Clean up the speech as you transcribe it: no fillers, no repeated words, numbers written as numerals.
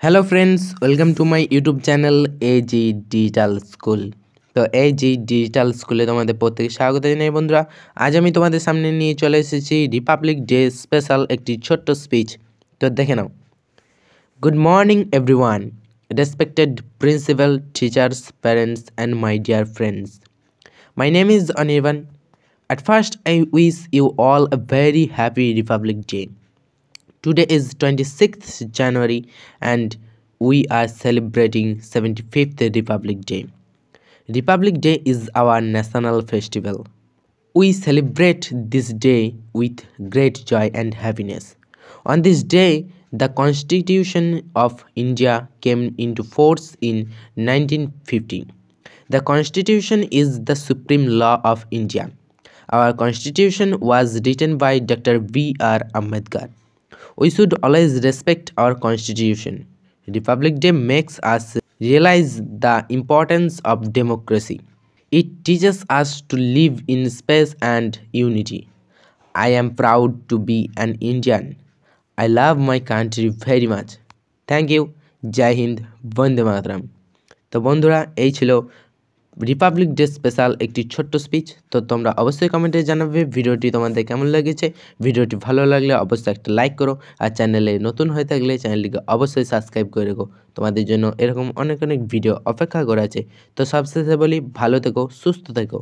Hello friends, welcome to my YouTube channel AG digital school. তো AG digital স্কুলে তোমাদের প্রত্যেকে স্বাগত জানাই বন্ধুরা। আজ আমি তোমাদের সামনে নিয়ে চলে এসেছি রিপাবলিক ডে স্পেশাল একটি ছোট্ট স্পিচ। তো দেখে নাও। Good morning everyone, respected principal, teachers, parents and my dear friends. My name is Anirban. At first, I wish you all a very happy Republic Day. Today is 26th January and we are celebrating 75th Republic Day. Republic Day is our national festival. We celebrate this day with great joy and happiness. On this day, the Constitution of India came into force in 1950. The Constitution is the supreme law of India. Our Constitution was written by Dr. B.R. Ambedkar. We should always respect our Constitution. Republic Day makes us realize the importance of democracy. It teaches us to live in space and unity. I am proud to be an Indian. I love my country very much. Thank you. Jai Hind, Vande Mataram. তো বন্ধুরা, এই ছিল Republic day special একটি ছোট্ট speech. তো তোমরা অবশ্যই কমেন্টে জানাবে ভিডিওটি তোমাদের কেমন লেগেছে। ভিডিওটি ভালো লাগলে অবশ্যই একটা লাইক করো, আর চ্যানেলে নতুন হয়ে থাকলে চ্যানেলটিকে অবশ্যই সাবস্ক্রাইব করে রেখো। তোমাদের জন্য এরকম অনেক অনেক ভিডিও অপেক্ষা করে আছে। তো সবশেষে বলি, ভালো থেকো, সুস্থ থেকো।